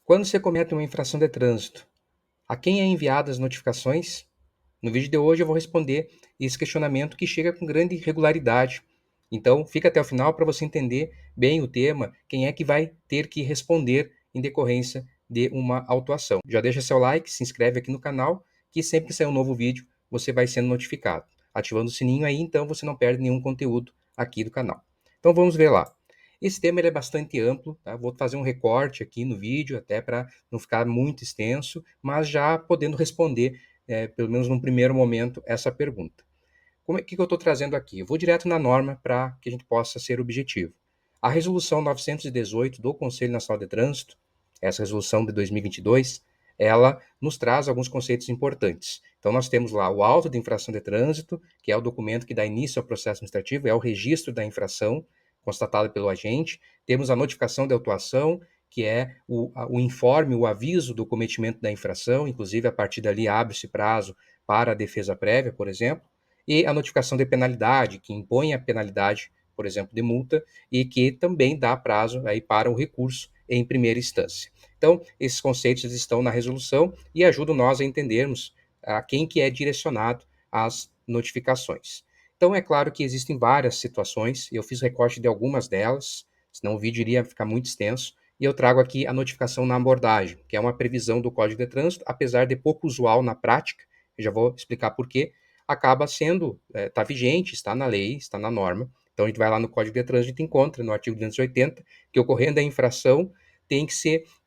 Quando você comete uma infração de trânsito, a quem é enviadas as notificações? No vídeo de hoje eu vou responder esse questionamento que chega com grande regularidade. Então, fica até o final para você entender bem o tema, quem é que vai ter que responder em decorrência de uma autuação. Já deixa seu like, se inscreve aqui no canal, que sempre que sair um novo vídeo, você vai sendo notificado. Ativando o sininho aí, então você não perde nenhum conteúdo aqui do canal. Então vamos ver lá. Esse tema ele é bastante amplo, tá? Vou fazer um recorte aqui no vídeo, até para não ficar muito extenso, mas já podendo responder, pelo menos num primeiro momento, essa pergunta. Como é que eu estou trazendo aqui? Eu vou direto na norma para que a gente possa ser objetivo. A resolução 918 do Conselho Nacional de Trânsito, essa resolução de 2022, ela nos traz alguns conceitos importantes. Então, nós temos lá o auto de infração de trânsito, que é o documento que dá início ao processo administrativo, é o registro da infração constatada pelo agente. Temos a notificação de autuação, que é o informe, o aviso do cometimento da infração, inclusive a partir dali abre-se prazo para a defesa prévia, por exemplo, e a notificação de penalidade, que impõe a penalidade, por exemplo, de multa, e que também dá prazo aí para o recurso em primeira instância. Então, esses conceitos estão na resolução e ajudam nós a entendermos a quem que é direcionado as notificações. Então, é claro que existem várias situações, e eu fiz recorte de algumas delas, senão o vídeo iria ficar muito extenso, e eu trago aqui a notificação na abordagem, que é uma previsão do Código de Trânsito, apesar de pouco usual na prática, eu já vou explicar por quê, acaba sendo, está vigente, está na lei, está na norma. Então, a gente vai lá no Código de Trânsito e encontra no artigo 280 que ocorrendo a infração tem que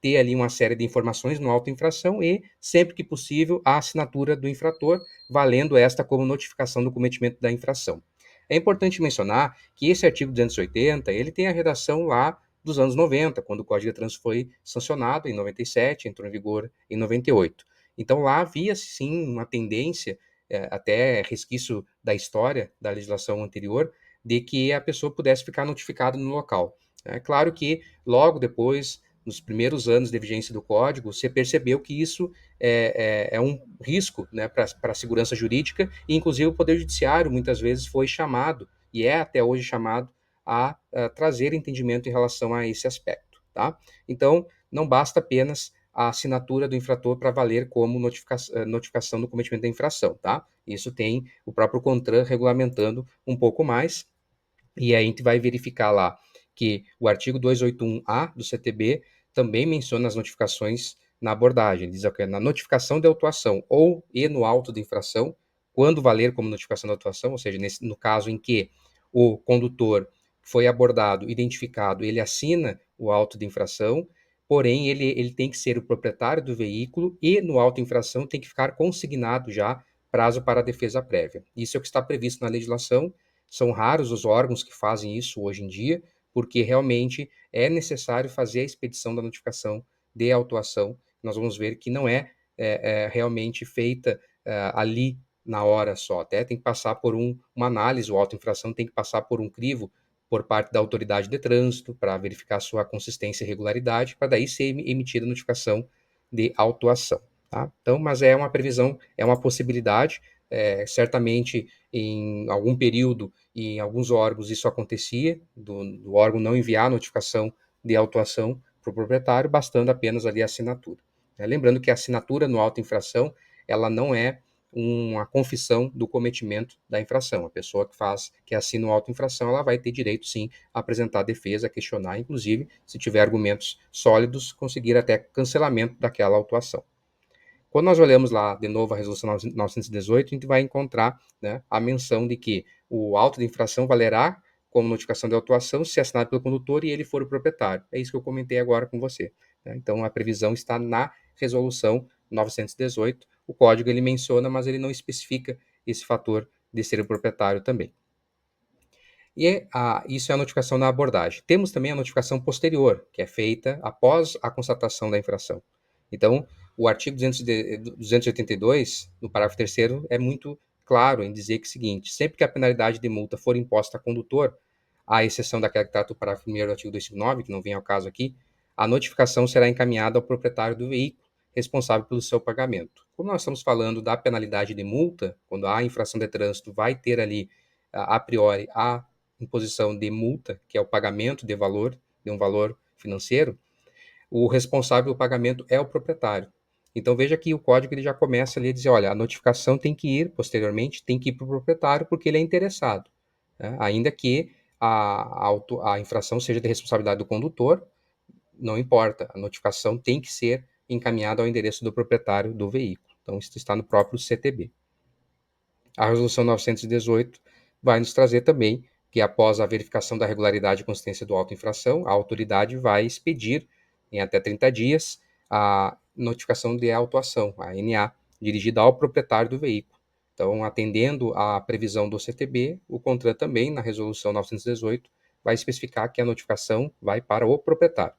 ter ali uma série de informações no auto infração e, sempre que possível, a assinatura do infrator, valendo esta como notificação do cometimento da infração. É importante mencionar que esse artigo 280, ele tem a redação lá dos anos 90, quando o Código de Trânsito foi sancionado em 97, entrou em vigor em 98. Então lá havia sim uma tendência, até resquício da história da legislação anterior, de que a pessoa pudesse ficar notificada no local. É claro que logo depois, nos primeiros anos de vigência do código, você percebeu que isso é um risco, né, para a segurança jurídica, e inclusive o Poder Judiciário muitas vezes foi chamado, e é até hoje chamado, a trazer entendimento em relação a esse aspecto. Tá? Então, não basta apenas a assinatura do infrator para valer como notificação do cometimento da infração. Tá? Isso tem o próprio CONTRAN regulamentando um pouco mais, e aí a gente vai verificar lá que o artigo 281-A do CTB também menciona as notificações na abordagem. Diz que na notificação de autuação ou e no auto de infração, quando valer como notificação de autuação, ou seja, no caso em que o condutor foi abordado, identificado, ele assina o auto de infração, porém ele tem que ser o proprietário do veículo e no auto de infração tem que ficar consignado já prazo para a defesa prévia. Isso é o que está previsto na legislação. São raros os órgãos que fazem isso hoje em dia, porque realmente é necessário fazer a expedição da notificação de autuação. Nós vamos ver que não é realmente feita ali na hora só. Até tem que passar por uma análise, o auto-infração tem que passar por um crivo por parte da autoridade de trânsito para verificar sua consistência e regularidade, para daí ser emitida a notificação de autuação. Tá? Então, mas é uma previsão, é uma possibilidade, certamente em algum período e em alguns órgãos isso acontecia, do órgão não enviar a notificação de autuação para o proprietário, bastando apenas ali a assinatura. Lembrando que a assinatura no auto-infração, ela não é uma confissão do cometimento da infração. A pessoa que assina o auto-infração, ela vai ter direito, sim, a apresentar defesa, a questionar, inclusive, se tiver argumentos sólidos, conseguir até cancelamento daquela autuação. Quando nós olhamos lá, de novo, a resolução 918, a gente vai encontrar, né, a menção de que o auto de infração valerá como notificação de autuação se assinado pelo condutor e ele for o proprietário. É isso que eu comentei agora com você. Né? Então, a previsão está na resolução 918. O código ele menciona, mas ele não especifica esse fator de ser o proprietário também. E isso é a notificação na abordagem. Temos também a notificação posterior, que é feita após a constatação da infração. Então, o artigo 282, no parágrafo 3º, é muito claro em dizer que é o seguinte: sempre que a penalidade de multa for imposta a condutor, à exceção daquela que trata o parágrafo 1º do artigo 259, que não vem ao caso aqui, a notificação será encaminhada ao proprietário do veículo, responsável pelo seu pagamento. Como nós estamos falando da penalidade de multa, quando há infração de trânsito, vai ter ali, a priori, a imposição de multa, que é o pagamento de um valor financeiro, o responsável pelo pagamento é o proprietário. Então veja que o código ele já começa ali a dizer, olha, a notificação tem que ir, posteriormente, tem que ir para o proprietário porque ele é interessado, né? Ainda que a infração seja de responsabilidade do condutor, não importa, a notificação tem que ser encaminhada ao endereço do proprietário do veículo. Então isso está no próprio CTB. A resolução 918 vai nos trazer também que, após a verificação da regularidade e consistência do auto infração, a autoridade vai expedir, em até 30 dias, a notificação de autuação, a NA, dirigida ao proprietário do veículo. Então, atendendo à previsão do CTB, o CONTRAN também, na resolução 918, vai especificar que a notificação vai para o proprietário.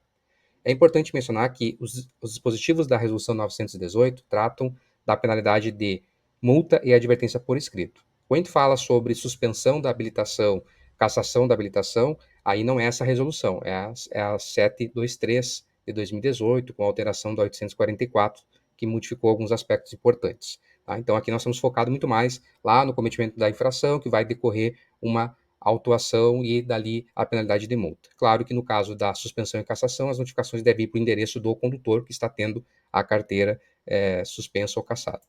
É importante mencionar que os dispositivos da Resolução 918 tratam da penalidade de multa e advertência por escrito. Quando a gente fala sobre suspensão da habilitação, cassação da habilitação, aí não é essa resolução, é a 723 de 2018, com a alteração da 844, que modificou alguns aspectos importantes. Tá? Então, aqui nós estamos focados muito mais lá no cometimento da infração, que vai decorrer uma autuação e dali a penalidade de multa. Claro que no caso da suspensão e cassação, as notificações devem ir para o endereço do condutor que está tendo a carteira suspensa ou cassada.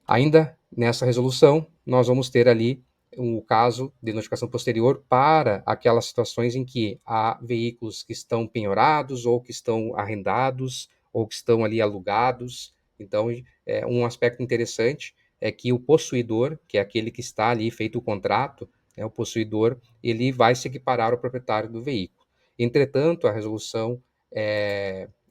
Ainda nessa resolução, nós vamos ter ali o caso de notificação posterior para aquelas situações em que há veículos que estão penhorados ou que estão arrendados ou que estão ali alugados. Então, um aspecto interessante é que o possuidor, que é aquele que está ali feito o contrato, o possuidor, ele vai se equiparar ao proprietário do veículo. Entretanto, a resolução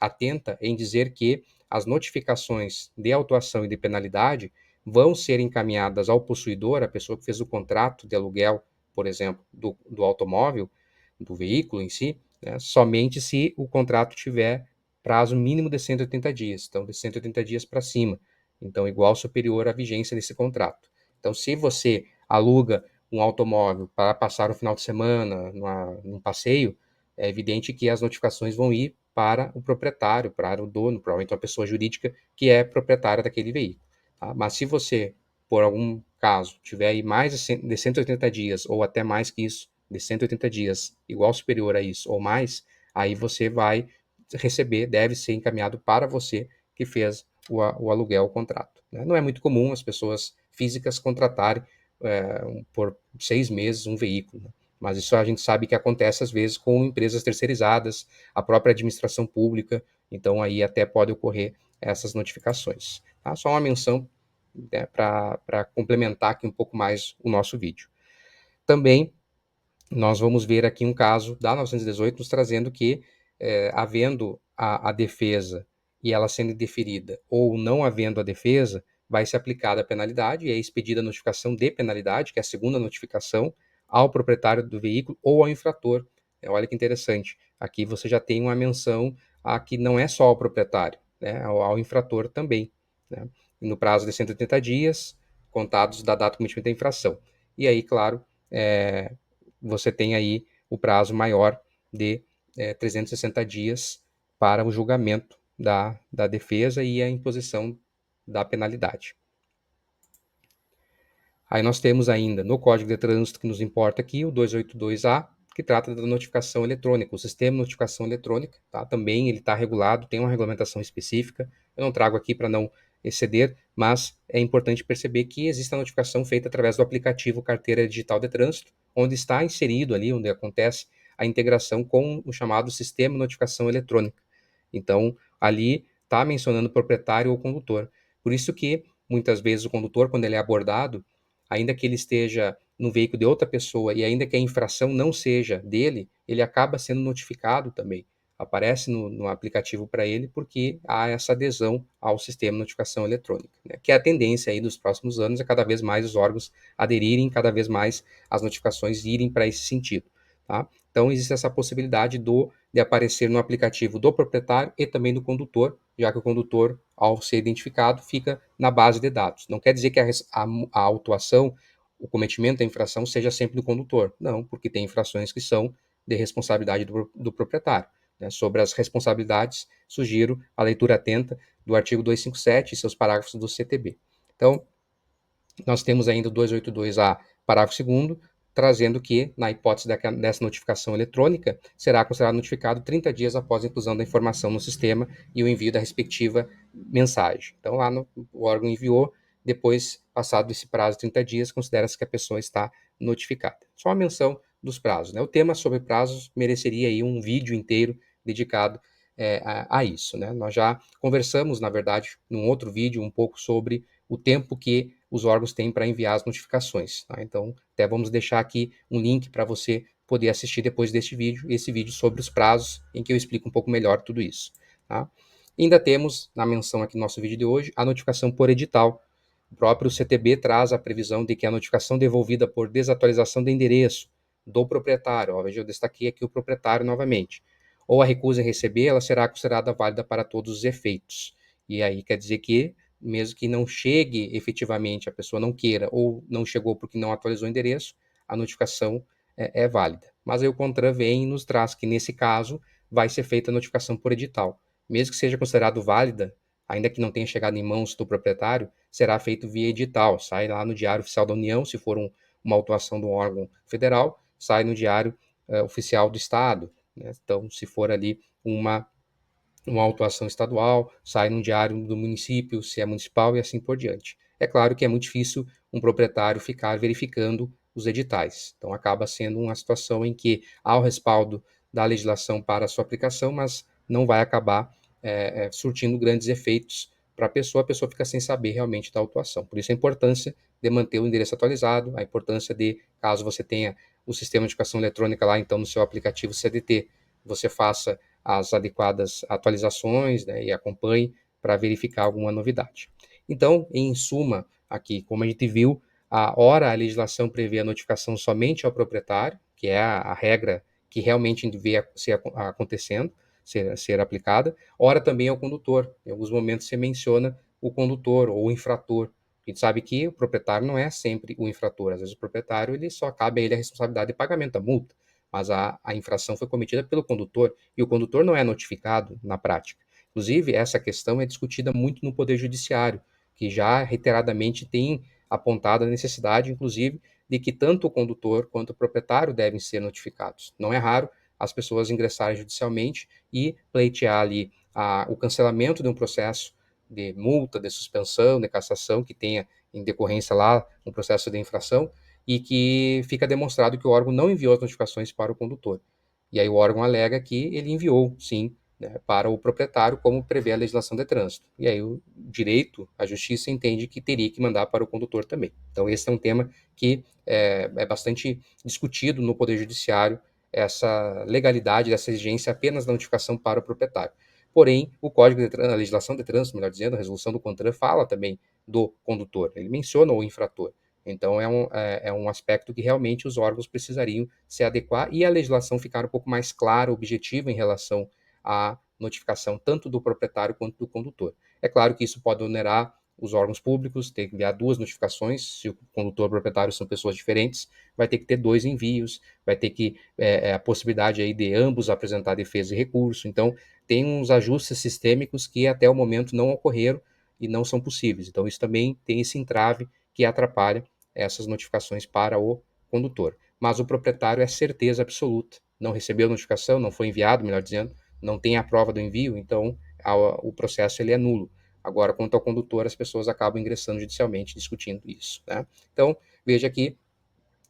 atenta em dizer que as notificações de autuação e de penalidade vão ser encaminhadas ao possuidor, a pessoa que fez o contrato de aluguel, por exemplo, do automóvel, do veículo em si, né, somente se o contrato tiver prazo mínimo de 180 dias, então de 180 dias para cima, então igual ou superior à vigência desse contrato. Então, se você aluga um automóvel para passar o final de semana num passeio, é evidente que as notificações vão ir para o proprietário, para o dono, provavelmente uma pessoa jurídica que é proprietária daquele veículo. Tá? Mas se você, por algum caso, tiver aí mais de 180 dias, ou até mais que isso, de 180 dias, igual ou superior a isso, ou mais, aí você vai receber, deve ser encaminhado para você que fez o aluguel, o contrato. Né? Não é muito comum as pessoas físicas contratarem por 6 meses um veículo, né? Mas isso a gente sabe que acontece às vezes com empresas terceirizadas, a própria administração pública, então aí até pode ocorrer essas notificações. Tá? Só uma menção, né, para complementar aqui um pouco mais o nosso vídeo. Também nós vamos ver aqui um caso da 918 nos trazendo que, havendo a defesa e ela sendo deferida ou não havendo a defesa, vai ser aplicada a penalidade e é expedida a notificação de penalidade, que é a segunda notificação, ao proprietário do veículo ou ao infrator. Olha que interessante, aqui você já tem uma menção a que não é só ao proprietário, né, ao infrator também, né, no prazo de 180 dias, contados da data do cometimento da infração. E aí, claro, você tem aí o prazo maior de 360 dias para o julgamento da defesa e a imposição da penalidade. Aí nós temos ainda no Código de Trânsito que nos importa aqui o 282A, que trata da notificação eletrônica, o sistema de notificação eletrônica, tá? Também ele está regulado, tem uma regulamentação específica. Eu não trago aqui para não exceder, mas é importante perceber que existe a notificação feita através do aplicativo Carteira Digital de Trânsito, onde está inserido ali, onde acontece a integração com o chamado sistema de notificação eletrônica. Então, ali está mencionando o proprietário ou condutor. Por isso que, muitas vezes, o condutor, quando ele é abordado, ainda que ele esteja no veículo de outra pessoa e ainda que a infração não seja dele, ele acaba sendo notificado também. Aparece no aplicativo para ele porque há essa adesão ao sistema de notificação eletrônica, né? Que é a tendência aí dos próximos anos é cada vez mais os órgãos aderirem, cada vez mais as notificações irem para esse sentido, tá? Então, existe essa possibilidade de aparecer no aplicativo do proprietário e também do condutor, já que o condutor, ao ser identificado, fica na base de dados. Não quer dizer que a autuação, o cometimento da infração seja sempre do condutor. Não, porque tem infrações que são de responsabilidade do proprietário. Né? Sobre as responsabilidades, sugiro a leitura atenta do artigo 257 e seus parágrafos do CTB. Então, nós temos ainda o 282A, parágrafo 2º, trazendo que, na hipótese dessa notificação eletrônica, será considerado notificado 30 dias após a inclusão da informação no sistema e o envio da respectiva mensagem. Então, lá o órgão enviou, depois, passado esse prazo de 30 dias, considera-se que a pessoa está notificada. Só a menção dos prazos, né? O tema sobre prazos mereceria aí um vídeo inteiro dedicado a isso, né? Nós já conversamos, na verdade, num outro vídeo um pouco sobre o tempo que os órgãos têm para enviar as notificações, tá? Então, até vamos deixar aqui um link para você poder assistir depois deste vídeo, esse vídeo sobre os prazos, em que eu explico um pouco melhor tudo isso, tá? Ainda temos, na menção aqui no nosso vídeo de hoje, a notificação por edital. O próprio CTB traz a previsão de que a notificação devolvida por desatualização de endereço do proprietário, ó, veja, eu destaquei aqui o proprietário novamente, ou a recusa em receber, ela será considerada válida para todos os efeitos. E aí quer dizer que, mesmo que não chegue efetivamente, a pessoa não queira, ou não chegou porque não atualizou o endereço, a notificação é válida. Mas aí o CONTRAN vem e nos traz que, nesse caso, vai ser feita a notificação por edital. Mesmo que seja considerado válida, ainda que não tenha chegado em mãos do proprietário, será feito via edital. Sai lá no Diário Oficial da União, se for uma autuação de um órgão federal, sai no Diário Oficial do Estado, né? Então, se for ali uma autuação estadual, sai no diário do município, se é municipal e assim por diante. É claro que é muito difícil um proprietário ficar verificando os editais. Então, acaba sendo uma situação em que há o respaldo da legislação para a sua aplicação, mas não vai acabar surtindo grandes efeitos para a pessoa fica sem saber realmente da autuação. Por isso a importância de manter o endereço atualizado, a importância de, caso você tenha o sistema de notificação eletrônica lá, então no seu aplicativo CDT, você faça as adequadas atualizações, né, e acompanhe para verificar alguma novidade. Então, em suma, aqui, como a gente viu, a legislação prevê a notificação somente ao proprietário, que é a regra que realmente devia ser acontecendo, ser aplicada, ora também ao condutor. Em alguns momentos se menciona o condutor ou o infrator. A gente sabe que o proprietário não é sempre o infrator, às vezes o proprietário ele só cabe a ele a responsabilidade de pagamento da multa, mas a infração foi cometida pelo condutor e o condutor não é notificado na prática. Inclusive, essa questão é discutida muito no Poder Judiciário, que já reiteradamente tem apontado a necessidade, inclusive, de que tanto o condutor quanto o proprietário devem ser notificados. Não é raro as pessoas ingressarem judicialmente e pleitear ali o cancelamento de um processo de multa, de suspensão, de cassação que tenha em decorrência lá um processo de infração e que fica demonstrado que o órgão não enviou as notificações para o condutor. E aí o órgão alega que ele enviou, sim, né, para o proprietário, como prevê a legislação de trânsito. E aí o direito, a justiça entende que teria que mandar para o condutor também. Então esse é um tema que é bastante discutido no Poder Judiciário, essa legalidade dessa exigência apenas da notificação para o proprietário. Porém, o Código de Trânsito, a legislação de trânsito, melhor dizendo, a resolução do CONTRAN fala também do condutor, ele menciona o infrator. Então, é um aspecto que realmente os órgãos precisariam se adequar e a legislação ficar um pouco mais clara, objetiva em relação à notificação tanto do proprietário quanto do condutor. É claro que isso pode onerar os órgãos públicos, ter que enviar duas notificações, se o condutor e o proprietário são pessoas diferentes, vai ter que ter dois envios, vai ter que a possibilidade aí de ambos apresentar defesa e recurso. Então, tem uns ajustes sistêmicos que até o momento não ocorreram e não são possíveis. Então, isso também tem esse entrave que atrapalha essas notificações para o condutor. Mas o proprietário é certeza absoluta. Não recebeu notificação, não foi enviado, melhor dizendo, não tem a prova do envio, então o processo ele é nulo. Agora, quanto ao condutor, as pessoas acabam ingressando judicialmente discutindo isso, né? Então, veja que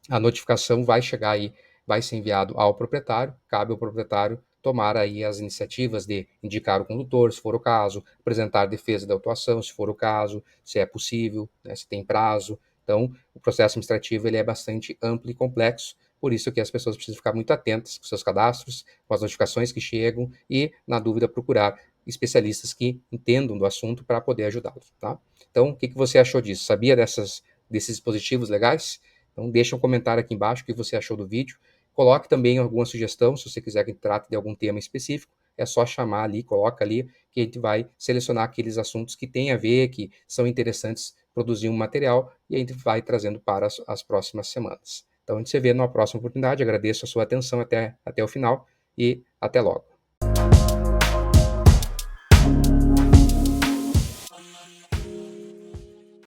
a notificação vai chegar aí, vai ser enviado ao proprietário, cabe ao proprietário tomar aí as iniciativas de indicar o condutor, se for o caso, apresentar defesa da autuação, se for o caso, se é possível, né, se tem prazo. Então, o processo administrativo ele é bastante amplo e complexo, por isso que as pessoas precisam ficar muito atentas com seus cadastros, com as notificações que chegam e, na dúvida, procurar especialistas que entendam do assunto para poder ajudá-los, tá? Então, o que você achou disso? Sabia desses dispositivos legais? Então, deixa um comentário aqui embaixo o que você achou do vídeo. Coloque também alguma sugestão, se você quiser que trate de algum tema específico, é só chamar ali, coloca ali, que a gente vai selecionar aqueles assuntos que têm a ver, que são interessantes produzir um material, e a gente vai trazendo para as próximas semanas. Então, a gente se vê numa próxima oportunidade. Agradeço a sua atenção até o final e até logo.